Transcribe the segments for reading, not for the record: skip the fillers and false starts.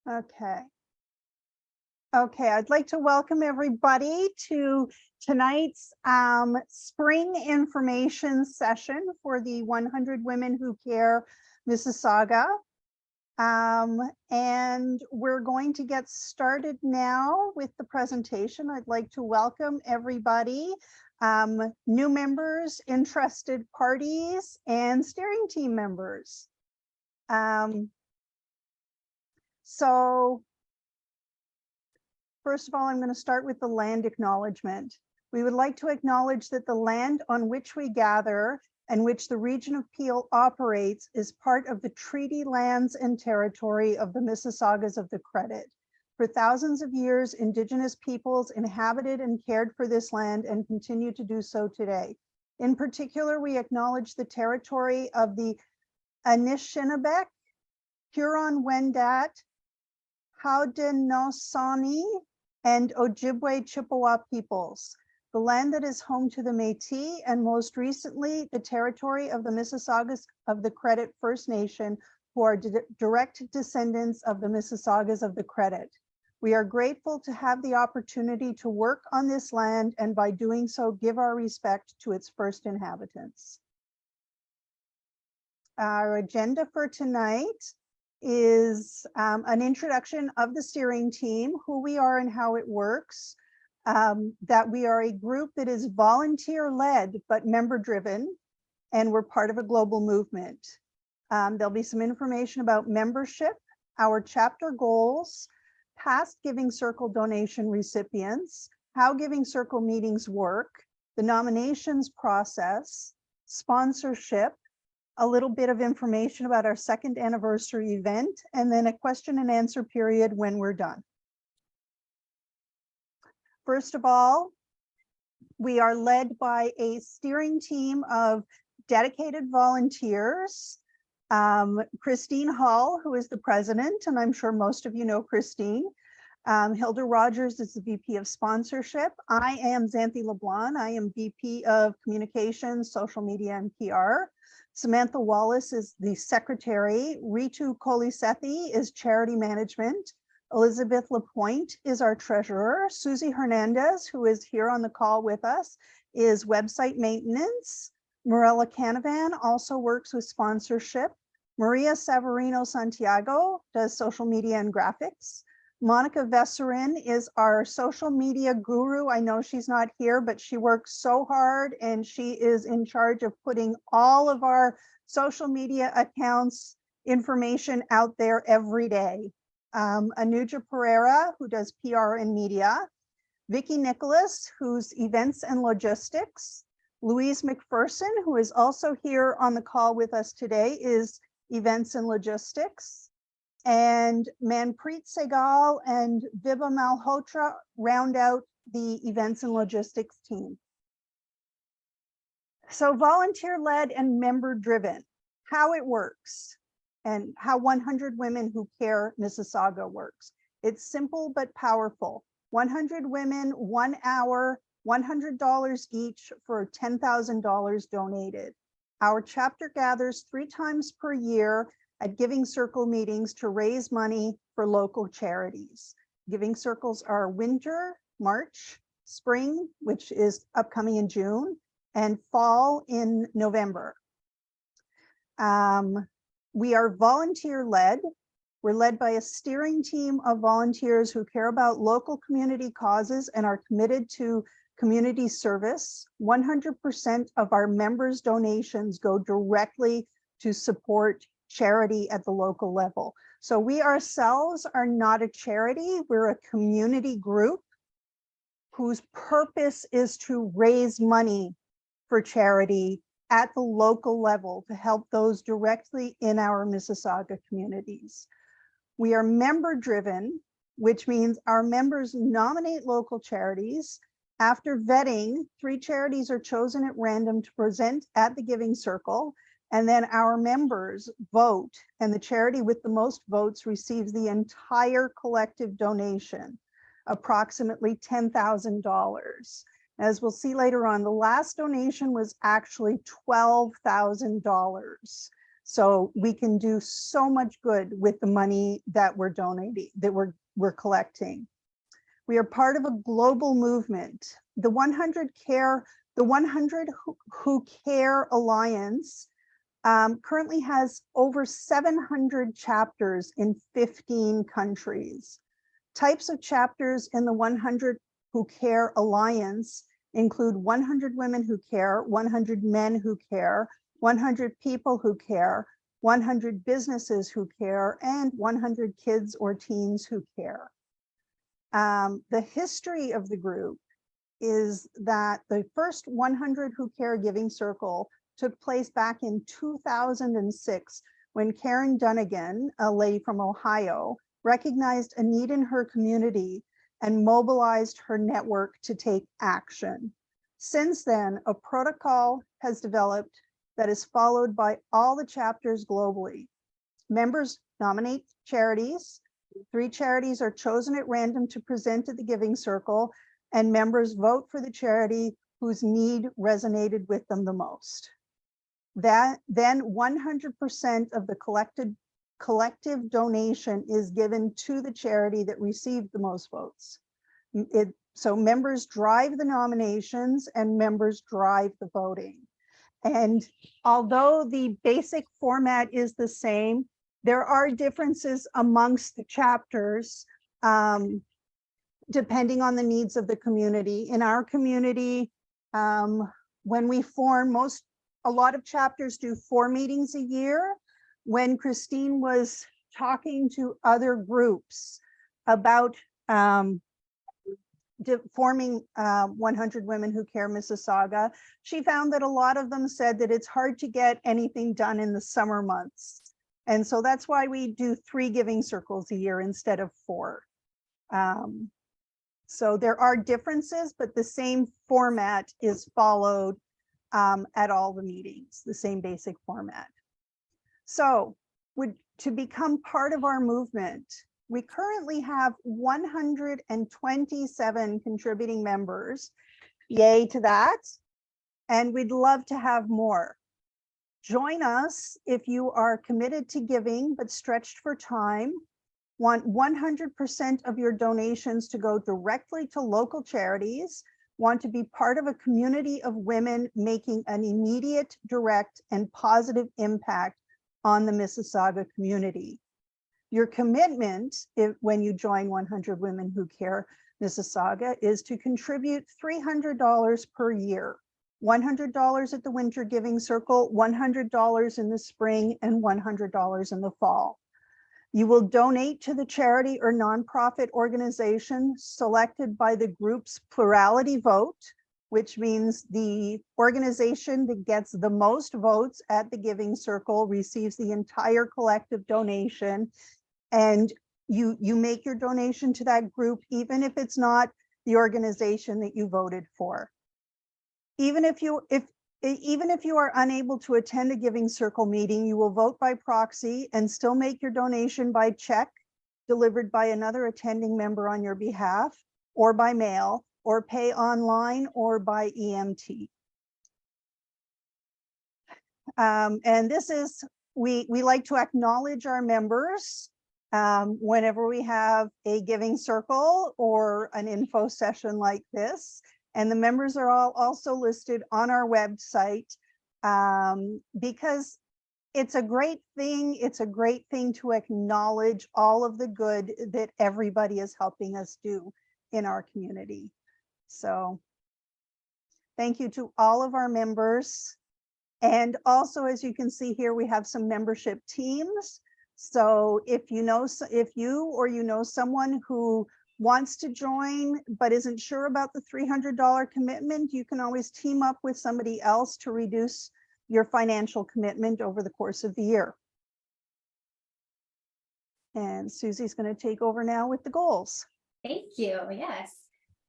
Okay. Okay, I'd like to welcome everybody to tonight's spring information session for the 100 Women Who Care Mississauga. And we're going to get started now with the presentation. I'd like to welcome everybody, new members, interested parties, and steering team members. So first of all, I'm going to start with the land acknowledgement. We would like to acknowledge that the land on which we gather and which the region of Peel operates is part of the treaty lands and territory of the Mississaugas of the Credit. For thousands of years, Indigenous peoples inhabited and cared for this land and continue to do so today. In particular, we acknowledge the territory of the Anishinaabe, Huron-Wendat, Haudenosaunee, and Ojibwe Chippewa peoples, the land that is home to the Métis, and most recently, the territory of the Mississaugas of the Credit First Nation, who are direct descendants of the Mississaugas of the Credit. We are grateful to have the opportunity to work on this land, and by doing so, give our respect to its first inhabitants. Our agenda for tonight is an introduction of the steering team, who we are and how it works, that we are a group that is volunteer-led but member-driven, and we're part of a global movement. There'll be some information about membership, our chapter goals, past Giving Circle donation recipients, how Giving Circle meetings work, the nominations process, sponsorship, a little bit of information about our second anniversary event, and then a question and answer period when we're done. First of all, we are led by a steering team of dedicated volunteers. Christine Hall, who is the president, and I'm sure most of you know Christine. Hilda Rogers is the VP of sponsorship. I am Xanthi LeBlanc. I am VP of communications, social media, and PR. Samantha Wallace is the secretary. Ritu Kolisethi is charity management. Elizabeth Lapointe is our treasurer. Susie Hernandez, who is here on the call with us, is website maintenance. Morella Canavan also works with sponsorship. Maria Severino Santiago does social media and graphics. Monica Vesserin is our social media guru. I know she's not here, but she works so hard, and she is in charge of putting all of our social media accounts information out there every day. Anuja Pereira, who does PR and media. Vicki Nicholas, who's events and logistics. Louise McPherson, who is also here on the call with us today, is events and logistics. And Manpreet Segal and Vibha Malhotra round out the events and logistics team. So volunteer-led and member-driven, how it works, and how 100 Women Who Care Mississauga works. It's simple but powerful. 100 women, 1 hour, $100 each for $10,000 donated. Our chapter gathers 3 times per year at Giving Circle meetings to raise money for local charities. Giving Circles are winter, March, spring, which is upcoming in June, and fall in November. We are volunteer-led. We're led by a steering team of volunteers who care about local community causes and are committed to community service. 100% of our members' donations go directly to support charity at the local level. So we ourselves are not a charity, we're a community group whose purpose is to raise money for charity at the local level to help those directly in our Mississauga communities. We are member driven, which means our members nominate local charities. After vetting, 3 charities are chosen at random to present at the Giving Circle. And then our members vote, and the charity with the most votes receives the entire collective donation, approximately $10,000. As we'll see later on, the last donation was actually $12,000. So we can do so much good with the money that we're donating, that we're collecting. We are part of a global movement. The 100 Who Care Alliance currently has over 700 chapters in 15 countries. Types of chapters in the 100 Who Care Alliance include 100 Women Who Care, 100 Men Who Care, 100 People Who Care, 100 Businesses Who Care, and 100 Kids or Teens Who Care. The history of the group is that the first 100 Who Care Giving Circle took place back in 2006 when Karen Dunnigan, a lady from Ohio, recognized a need in her community and mobilized her network to take action. Since then, a protocol has developed that is followed by all the chapters globally. Members nominate charities. 3 charities are chosen at random to present at the Giving Circle, and members vote for the charity whose need resonated with them the most. Then 100% of the collective donation is given to the charity that received the most votes. So members drive the nominations and members drive the voting. And although the basic format is the same, there are differences amongst the chapters depending on the needs of the community. In our community, when we form, a lot of chapters do 4 meetings a year. When Christine was talking to other groups about forming 100 Women Who Care Mississauga, she found that a lot of them said that it's hard to get anything done in the summer months. And so that's why we do 3 giving circles a year instead of 4. So there are differences, but the same format is followed at all the meetings, the same basic format. So to become part of our movement, we currently have 127 contributing members. Yay to that. And we'd love to have more. Join us if you are committed to giving but stretched for time, want 100% of your donations to go directly to local charities, want to be part of a community of women making an immediate, direct, and positive impact on the Mississauga community. Your commitment, when you join 100 Women Who Care Mississauga, is to contribute $300 per year. $100 at the Winter Giving Circle, $100 in the spring, and $100 in the fall. You will donate to the charity or nonprofit organization selected by the group's plurality vote, which means the organization that gets the most votes at the Giving Circle receives the entire collective donation. And you make your donation to that group, even if it's not the organization that you voted for. Even if you are unable to attend a Giving Circle meeting, you will vote by proxy and still make your donation by check delivered by another attending member on your behalf, or by mail, or pay online, or by EMT. And this is, we like to acknowledge our members whenever we have a Giving Circle or an info session like this. And the members are all also listed on our website because it's a great thing. It's a great thing to acknowledge all of the good that everybody is helping us do in our community. So thank you to all of our members. And also, as you can see here, we have some membership teams. So if you or you know someone who wants to join but isn't sure about the $300 commitment, you can always team up with somebody else to reduce your financial commitment over the course of the year. And Susie's going to take over now with the goals. Thank you. Yes.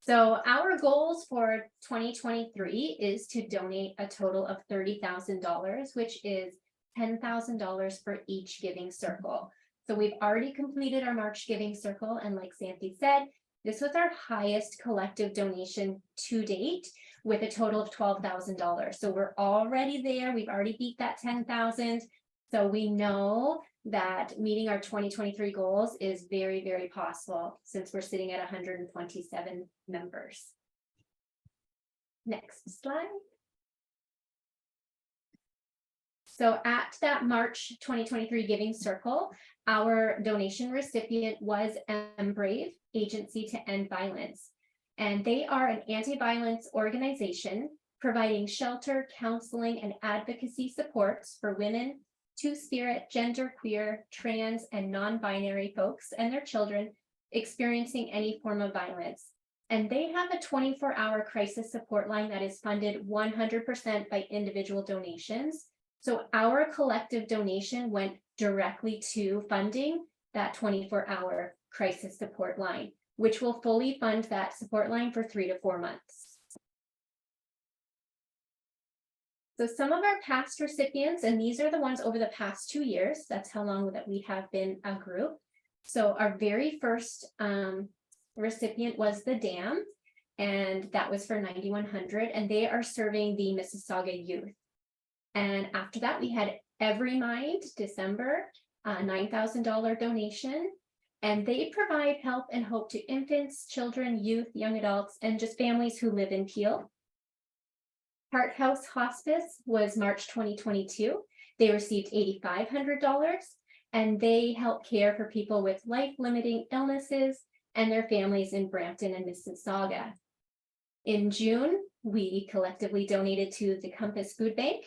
So our goals for 2023 is to donate a total of $30,000, which is $10,000 for each Giving Circle. So we've already completed our March Giving Circle, and like Santhi said, this was our highest collective donation to date with a total of $12,000. So we're already there. We've already beat that 10,000. So we know that meeting our 2023 goals is very, very possible since we're sitting at 127 members. Next slide. So at that March 2023 Giving Circle, our donation recipient was Brave Agency to End Violence. And they are an anti-violence organization providing shelter, counseling, and advocacy supports for women, two-spirit, genderqueer, trans, and non-binary folks and their children experiencing any form of violence. And they have a 24-hour crisis support line that is funded 100% by individual donations. So our collective donation went directly to funding that 24-hour crisis support line, which will fully fund that support line for 3 to 4 months. So some of our past recipients, and these are the ones over the past 2 years, that's how long that we have been a group. So our very first recipient was the Dam, and that was for $9,100, and they are serving the Mississauga youth. And after that, we had Every Mind, December, $9,000 donation. And they provide help and hope to infants, children, youth, young adults, and just families who live in Peel. Heart House Hospice was March 2022. They received $8,500, and they help care for people with life-limiting illnesses and their families in Brampton and Mississauga. In June, we collectively donated to the Compass Food Bank,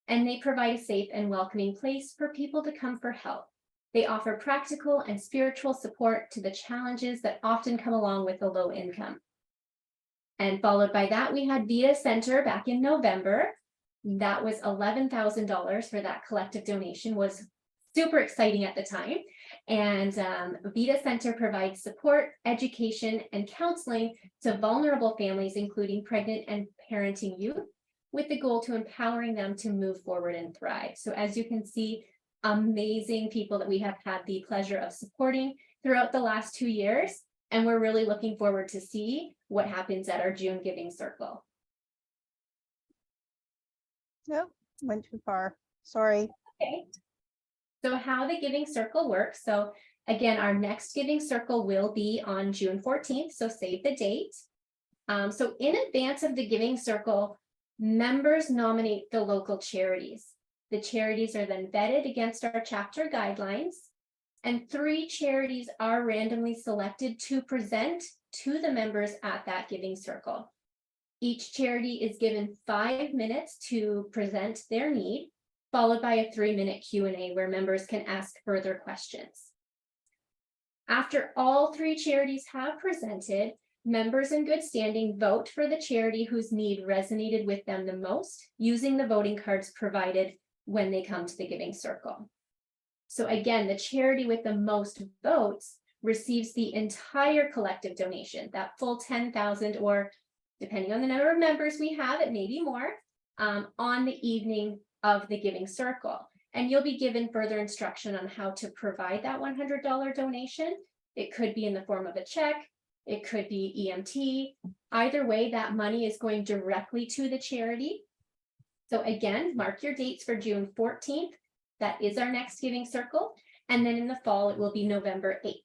and they provide a safe and welcoming place for people to come for help. They offer practical and spiritual support to the challenges that often come along with a low income. And followed by that, we had Vita Center back in November. That was $11,000 for that collective donation, was super exciting at the time. And Vita Center provides support, education, and counseling to vulnerable families, including pregnant and parenting youth, with the goal to empowering them to move forward and thrive. So as you can see, amazing people that we have had the pleasure of supporting throughout the last 2 years. And we're really looking forward to see what happens at our June Giving Circle. Nope, went too far. Sorry. Okay. So how the Giving Circle works. So again, our next Giving Circle will be on June 14th. So save the date. So in advance of the Giving Circle, members nominate the local charities. The charities are then vetted against our chapter guidelines, and 3 charities are randomly selected to present to the members at that Giving Circle. Each charity is given 5 minutes to present their need, followed by a 3-minute Q&A where members can ask further questions. After all 3 charities have presented, members in good standing vote for the charity whose need resonated with them the most, using the voting cards provided when they come to the Giving Circle. So again, the charity with the most votes receives the entire collective donation, that full 10,000, or depending on the number of members we have, it may be more, on the evening of the Giving Circle. And you'll be given further instruction on how to provide that $100 donation. It could be in the form of a check, it could be EMT. Either way, that money is going directly to the charity. So again, mark your dates for June 14th. That is our next Giving Circle. And then in the fall, it will be November 8th.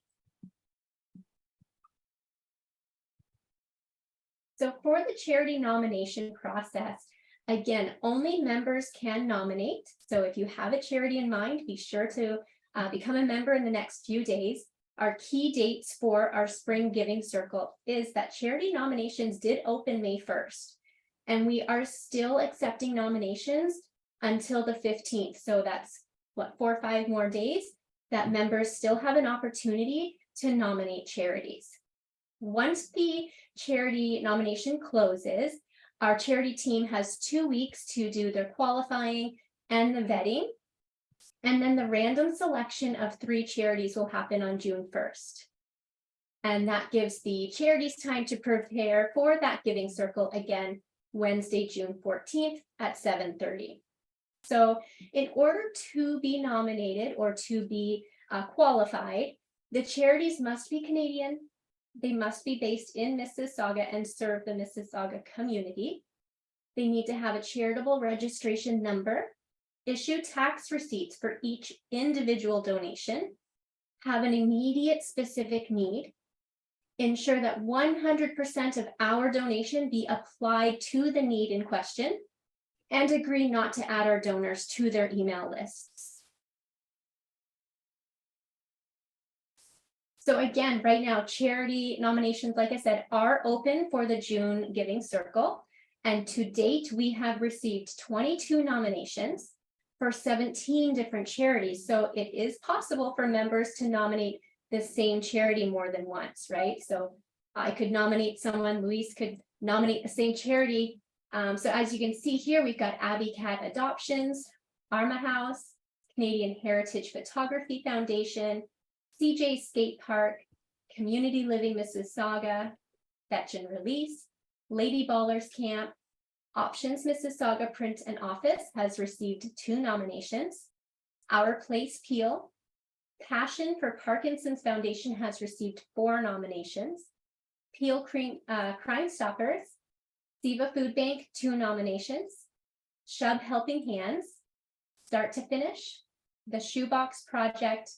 So for the charity nomination process, again, only members can nominate. So if you have a charity in mind, be sure to become a member in the next few days. Our key dates for our Spring Giving Circle is that charity nominations did open May 1st. And we are still accepting nominations until the 15th. So that's what, 4 or 5 more days that members still have an opportunity to nominate charities. Once the charity nomination closes, our charity team has 2 weeks to do their qualifying and the vetting. And then the random selection of 3 charities will happen on June 1st. And that gives the charities time to prepare for that Giving Circle again, Wednesday, June 14th at 7:30. So in order to be nominated or to be qualified, the charities must be Canadian. They must be based in Mississauga and serve the Mississauga community. They need to have a charitable registration number. issue tax receipts for each individual donation, have an immediate specific need, ensure that 100% of our donation be applied to the need in question, and agree not to add our donors to their email lists. So again, right now, charity nominations, like I said, are open for the June Giving Circle. And to date, we have received 22 nominations for 17 different charities. So it is possible for members to nominate the same charity more than once, right? So I could nominate someone, Louise could nominate the same charity. So as you can see here, we've got Abbey Cat Adoptions, Arma House, Canadian Heritage Photography Foundation, CJ Skate Park, Community Living Mississauga, Fetch and Release, Lady Ballers Camp, Options Mississauga Print and Office has received 2 nominations. Our Place Peel, Passion for Parkinson's Foundation has received 4 nominations. Peel Crime Stoppers, Siva Food Bank, 2 nominations. Shub Helping Hands, Start to Finish, The Shoebox Project,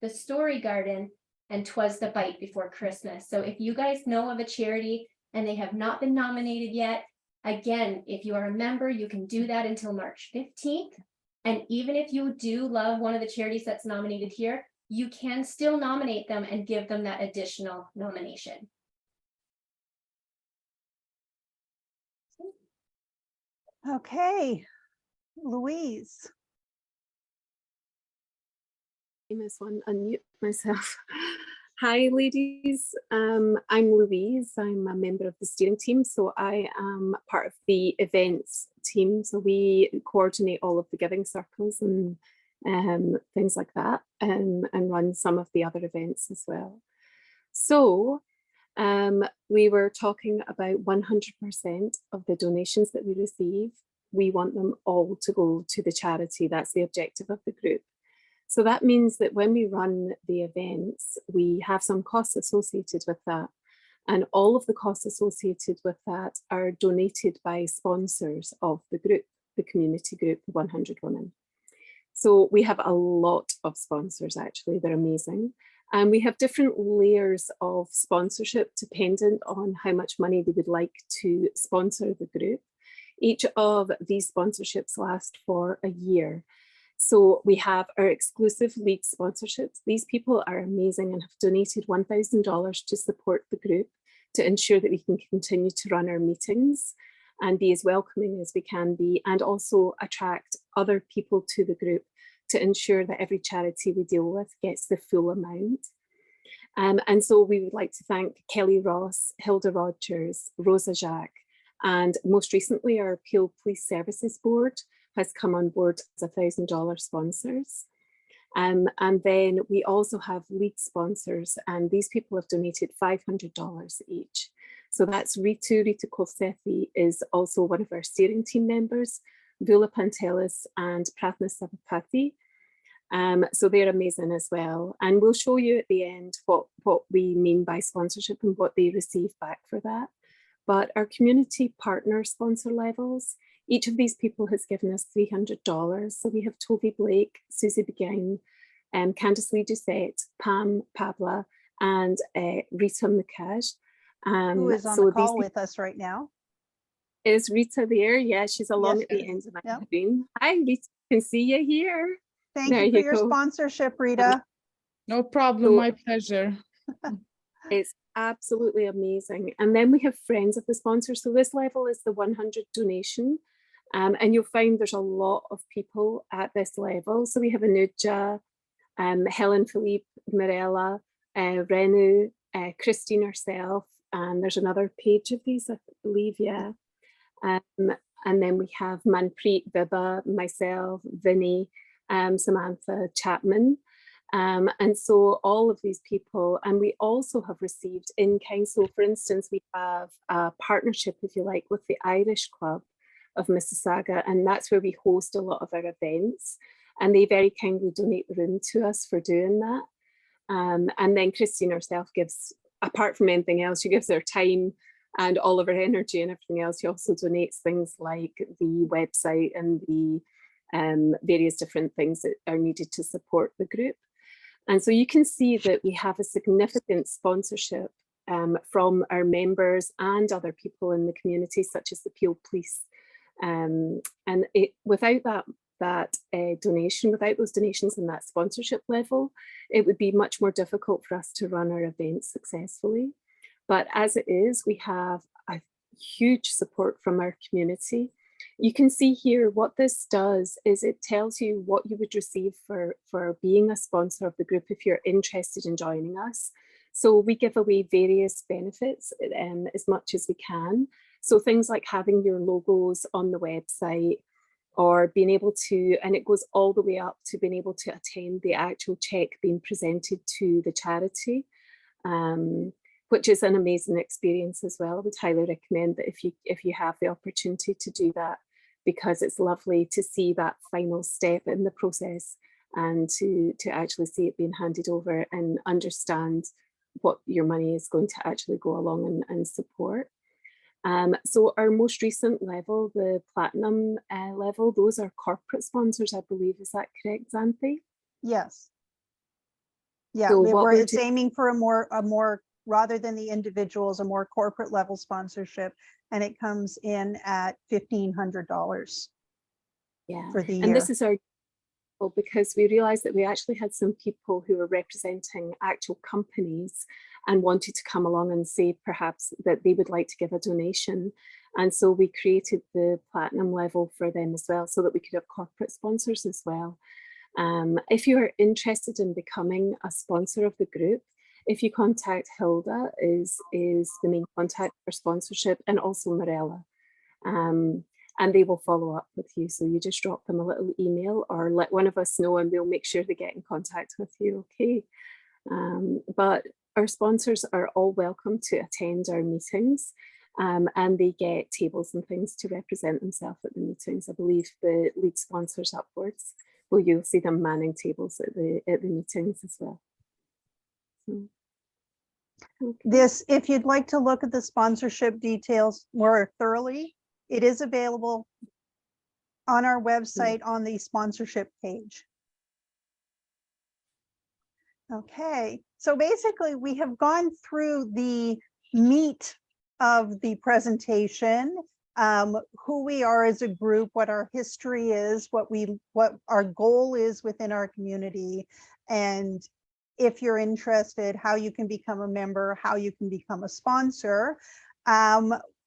The Story Garden, and 'Twas the Bite Before Christmas. So if you guys know of a charity and they have not been nominated yet, again, if you are a member, you can do that until March 15th. And even if you do love one of the charities that's nominated here, you can still nominate them and give them that additional nomination. Okay, Louise. Famous one, unmute myself. Hi, ladies. I'm Louise. I'm a member of the steering team, so I am part of the events team. So we coordinate all of the giving circles and things like that, and run some of the other events as well. So we were talking about 100% of the donations that we receive. We want them all to go to the charity. That's the objective of the group. So that means that when we run the events, we have some costs associated with that. And all of the costs associated with that are donated by sponsors of the group, the community group, 100 Women. So we have a lot of sponsors, actually, they're amazing. And we have different layers of sponsorship dependent on how much money they would like to sponsor the group. Each of these sponsorships last for a year. So we have our exclusive lead sponsorships. These people are amazing and have donated $1,000 to support the group to ensure that we can continue to run our meetings and be as welcoming as we can be, and also attract other people to the group to ensure that every charity we deal with gets the full amount. And so we would like to thank Kelly Ross, Hilda Rogers, Rosa Jacques, and most recently our Peel Police Services Board has come on board as $1,000 sponsors. And then we also have lead sponsors, and these people have donated $500 each. So that's Rita Kosethi is also one of our steering team members, Vula Pantelis and Pratna Savapati. So they're amazing as well. And we'll show you at the end what we mean by sponsorship and what they receive back for that. But our community partner sponsor levels, each of these people has given us $300. So we have Toby Blake, Susie Begine, Candice Lee Doucette, Pam Pabla, and Rita Mukaj. Who is on the call with us right now? Is Rita there? Yeah, she's along Yes, at the end of my yep. screen. Hi, Rita, can see you here. Thank There you for you your go. sponsorship, Rita. No problem, So- my pleasure. It's absolutely amazing. And then we have friends of the sponsor. So this level is the 100 donation. And you'll find there's a lot of people at this level. So we have Anuja, Helen Philippe, Mirella, Renu, Christine herself, and there's another page of these, I believe, yeah. And then we have Manpreet, Vibha, myself, Vinny, Samantha Chapman. And so all of these people, and we also have received in-kind. So for instance, we have a partnership, if you like, with the Irish Club of Mississauga, and that's where we host a lot of our events. And they very kindly donate the room to us for doing that. And then Christine herself gives, apart from anything else, she gives her time and all of her energy and everything else. She also donates things like the website and the various different things that are needed to support the group. And so you can see that we have a significant sponsorship from our members and other people in the community, such as the Peel Police. And without that donation, without those donations and that sponsorship level, it would be much more difficult for us to run our events successfully. But as it is, we have a huge support from our community. You can see here what this does is it tells you what you would receive for being a sponsor of the group if you're interested in joining us. So we give away various benefits as much as we can. So things like having your logos on the website, or being able to, and it goes all the way up to being able to attend the actual check being presented to the charity, which is an amazing experience as well. I would highly recommend that if you have the opportunity to do that, because it's lovely to see that final step in the process and to actually see it being handed over and understand what your money is going to actually go along and support. So our most recent level, the platinum level, those are corporate sponsors, I believe. Is that correct, Xanthi? Yes. Yeah, So what we're it's aiming for a more, rather than the individuals, a more corporate level sponsorship, and it comes in at $1,500 for the year. And this is our, because we realized that we actually had some people who were representing actual companies and wanted to come along and say perhaps that they would like to give a donation. And so we created the platinum level for them as well, so that we could have corporate sponsors as well. If you're interested in becoming a sponsor of the group, if you contact Hilda, is the main contact for sponsorship, and also Morella. And they will follow up with you. So you just drop them a little email or let one of us know and we'll make sure they get in contact with you, okay? But our sponsors are all welcome to attend our meetings, and they get tables and things to represent themselves at the meetings. I believe the lead sponsors upwards, well, you'll see them manning tables at the meetings as well. So, okay. If you'd like to look at the sponsorship details more thoroughly, it is available on our website on the sponsorship page. Okay, so basically we have gone through the meat of the presentation, who we are as a group, what our history is, what our goal is within our community, and if you're interested, how you can become a member, how you can become a sponsor.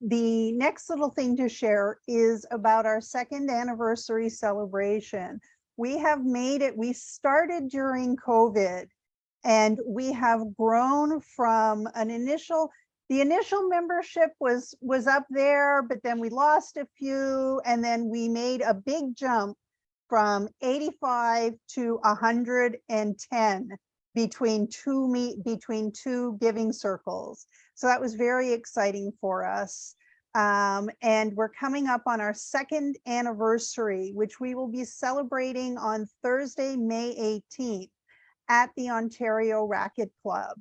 The next little thing to share is about our 2nd anniversary celebration. We have made it, we started during COVID, and we have grown from the initial membership was up there, but then we lost a few, and then we made a big jump from 85 to 110 between two giving circles. So that was very exciting for us. And we're coming up on our 2nd anniversary, which we will be celebrating on Thursday, May 18th at the Ontario Racquet Club.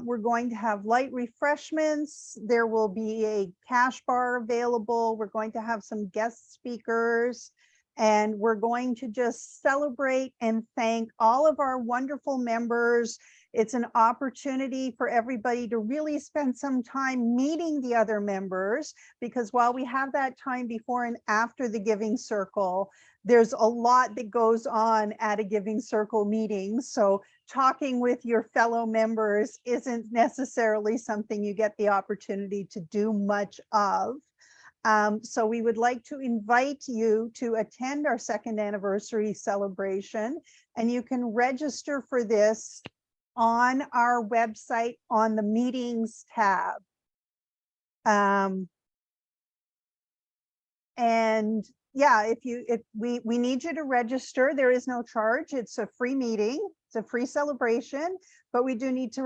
We're going to have light refreshments. There will be a cash bar available. We're going to have some guest speakers. And we're going to just celebrate and thank all of our wonderful members. It's an opportunity for everybody to really spend some time meeting the other members, because while we have that time before and after the Giving Circle, there's a lot that goes on at a Giving Circle meeting. So talking with your fellow members isn't necessarily something you get the opportunity to do much of. So we would like to invite you to attend our 2nd anniversary celebration, and you can register for this on our website on the meetings tab. And yeah, if we need you to register, there is no charge. It's a free meeting. It's a free celebration, but we do need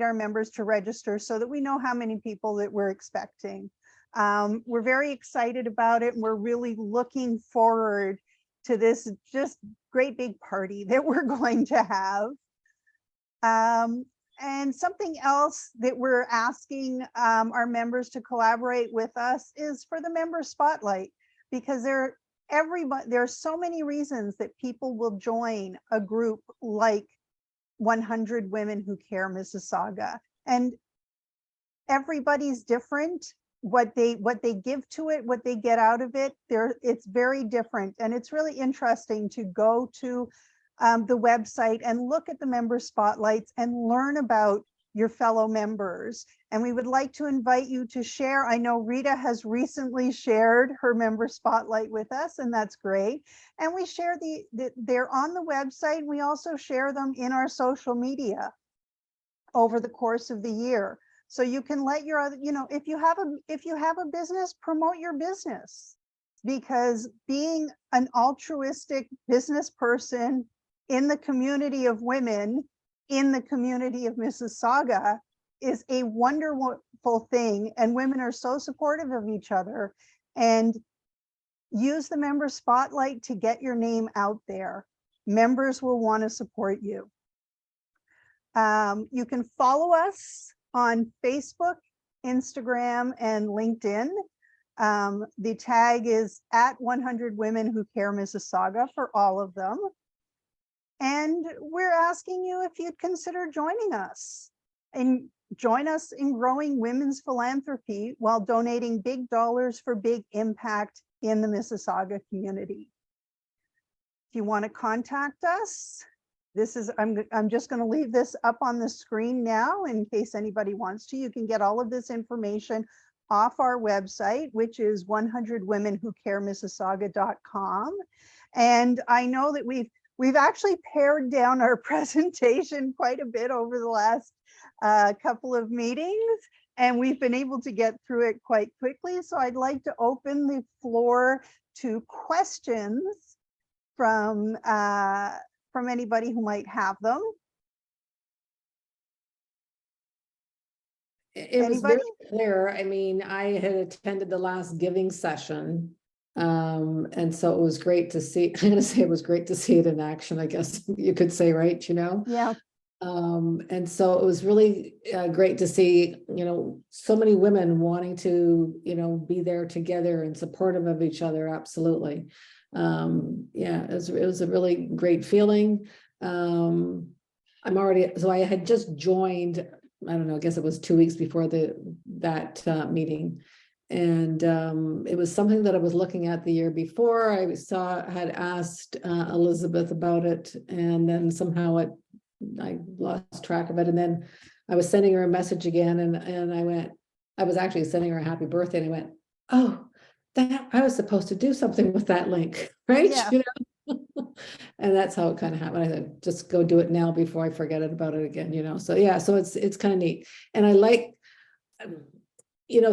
our members to register so that we know how many people that we're expecting. We're very excited about it, and we're really looking forward to this just great big party that we're going to have. And something else that we're asking our members to collaborate with us is for the member spotlight, because everybody, there are so many reasons that people will join a group like 100 Women Who Care Mississauga. And everybody's different. What they give to it, what they get out of it, it's very different. And it's really interesting to go to the website and look at the member spotlights and learn about your fellow members. And we would like to invite you to share. I know Rita has recently shared her member spotlight with us, and that's great. And we share they're on the website. We also share them in our social media over the course of the year. So you can let your other, if you have a business, promote your business, because being an altruistic business person in the community of women, in the community of Mississauga, is a wonderful thing. And women are so supportive of each other. And use the member spotlight to get your name out there. Members will want to support you. You can follow us on Facebook, Instagram, and LinkedIn. The tag is at 100 Women Who Care Mississauga for all of them. And we're asking you if you'd consider joining us and join us in growing women's philanthropy while donating big dollars for big impact in the Mississauga community. If you want to contact us, I'm just going to leave this up on the screen now in case anybody wants to. You can get all of this information off our website, which is 100womenwhocaremississauga.com. And I know that we've actually pared down our presentation quite a bit over the last couple of meetings, and we've been able to get through it quite quickly. So I'd like to open the floor to questions from anybody who might have them. It was very clear. I mean, I had attended the last giving session. And so it was great to see. I'm gonna say it was great to see it in action, I guess you could say, right? Yeah. And so it was really great to see, so many women wanting to, be there together and supportive of each other. Absolutely. Yeah, it was a really great feeling. So I had just joined, I don't know, I guess it was 2 weeks before that meeting. And it was something that I was looking at the year before. I had asked Elizabeth about it, and then somehow I lost track of it. And then I was sending her a message again, and I was actually sending her a happy birthday, and I went, oh, that I was supposed to do something with that link, right? Yeah. And that's how it kind of happened. I said, just go do it now before I forget about it again, So yeah, so it's kind of neat. And I like,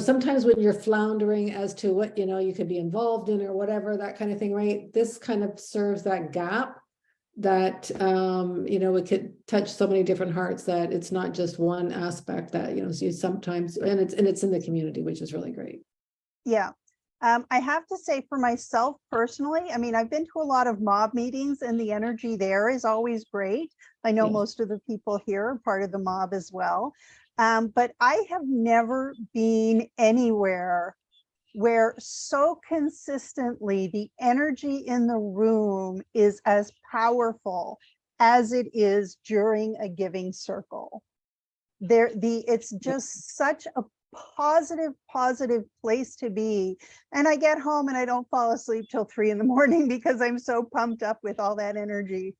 sometimes when you're floundering as to what, you could be involved in or whatever, that kind of thing, right? This kind of serves that gap that, it could touch so many different hearts, that it's not just one aspect that, so you sometimes, and it's in the community, which is really great. Yeah. I have to say, for myself personally, I mean, I've been to a lot of mob meetings, and the energy there is always great. I know most of the people here are part of the mob as well. But I have never been anywhere where so consistently the energy in the room is as powerful as it is during a giving circle. It's just such a positive place to be. And I get home and I don't fall asleep till 3 a.m. because I'm so pumped up with all that energy.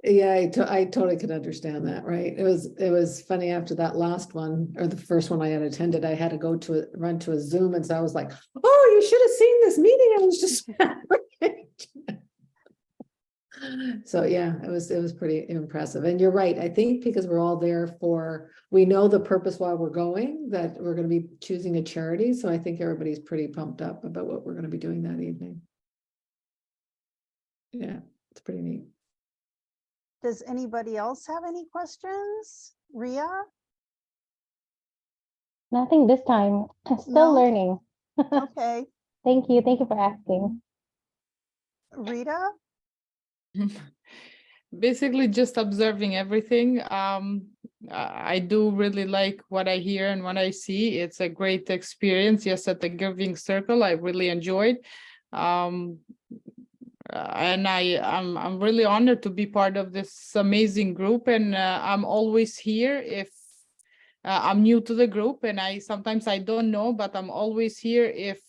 Yeah, I totally could understand that, right? It was funny, after that last one, or the first one I had attended, I had to run to a Zoom, and so I was like, oh, you should have seen this meeting. I was just so yeah, it was pretty impressive. And you're right, I think because we're all there we know the purpose why we're going, that we're going to be choosing a charity. So I think everybody's pretty pumped up about what we're going to be doing that evening. Yeah, it's pretty neat. Does anybody else have any questions? Ria? Nothing this time. Still No? learning. Okay. Thank you. Thank you for asking. Rita? Basically just observing everything. I do really like what I hear and what I see. It's a great experience. Yes, at the Giving Circle, I really enjoyed. And I'm really honored to be part of this amazing group, and I'm always here if I'm new to the group, and sometimes I don't know, but I'm always here if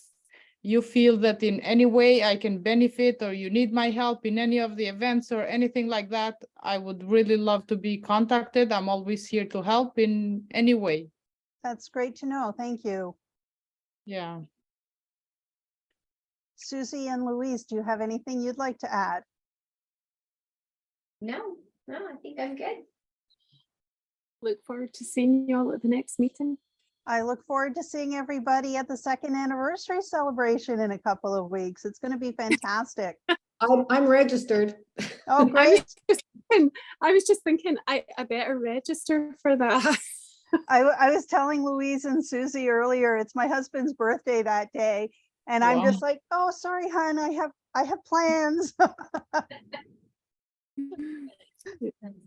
you feel that in any way I can benefit or you need my help in any of the events or anything like that. I would really love to be contacted. I'm always here to help in any way. That's great to know. Thank you. Yeah. Susie and Louise, do you have anything you'd like to add? No, I think I'm good. Look forward to seeing you all at the next meeting. I look forward to seeing everybody at the 2nd anniversary celebration in a couple of weeks. It's going to be fantastic. I'm registered. Oh, great. I was just thinking I better register for that. I was telling Louise and Susie earlier, it's my husband's birthday that day. And I'm Wow. just like, oh, sorry, hon, I have plans.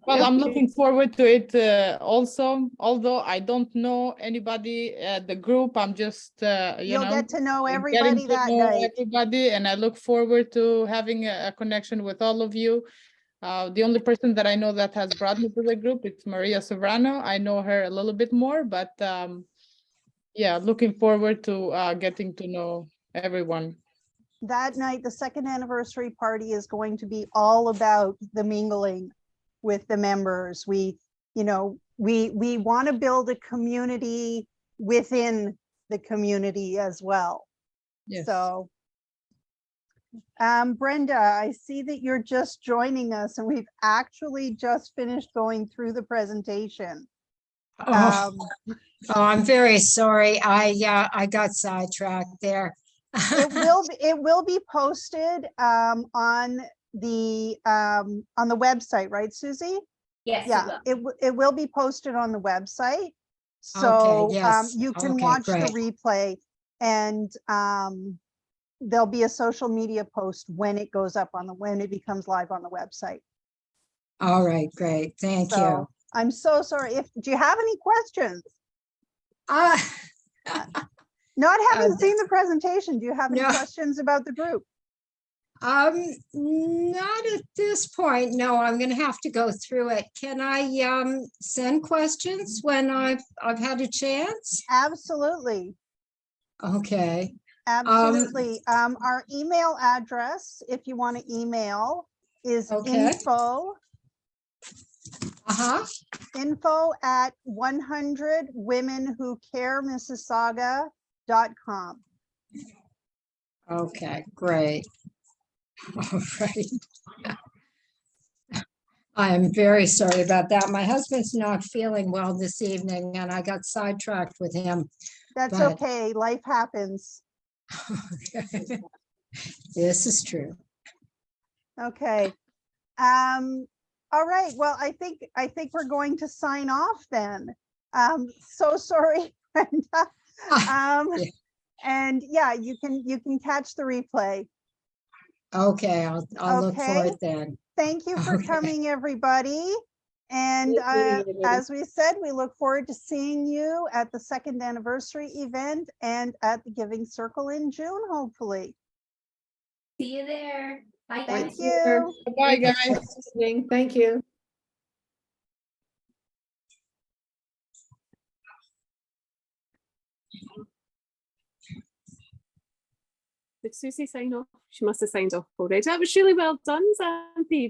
Well, I'm Okay. looking forward to it also, although I don't know anybody at the group. I'm just, you You'll know, get to know getting everybody to that know night. everybody, and I look forward to having a connection with all of you. The only person that I know that has brought me to the group is Maria Sovrano. I know her a little bit more, but yeah, looking forward to getting to know everyone. That night, the 2nd anniversary party is going to be all about the mingling with the members. We want to build a community within the community as well. Yes. So, Brenda, I see that you're just joining us and we've actually just finished going through the presentation. Oh, I'm very sorry. I got sidetracked there. It will be posted on the website, right, Susie? Yes, it Yeah, will. it will be posted on the website. So yes. you can Okay, watch the great. replay, and there'll be a social media post when it goes up when it becomes live on the website. All right, great. Thank you. So I'm so sorry. Do you have any questions? Uh, Not having seen the presentation, do you have any no. questions about the group? Not at this point. No, I'm gonna have to go through it. Can I send questions when I've had a chance? Absolutely. Okay. Absolutely. Our email address, if you want to email, is Okay. info at 100womenwhocaremississauga.com. Okay, great. All right. I am very sorry about that. My husband's not feeling well this evening and I got sidetracked with him. That's But- okay. Life happens. Okay. This is true. Okay. All right. Well, I think we're going to sign off then. So sorry, Brenda. Yeah. And yeah, you can catch the replay. Okay, I'll look for Okay. it then. Thank you for Okay. coming, everybody. And Great meeting everybody. as we said, we look forward to seeing you at the 2nd anniversary event and at the Giving Circle in June, hopefully. See you there. Bye, Thank guys. you. Bye, guys. Thank you. Did Susie sign off? She must have signed off already. That was really well done, Sandy.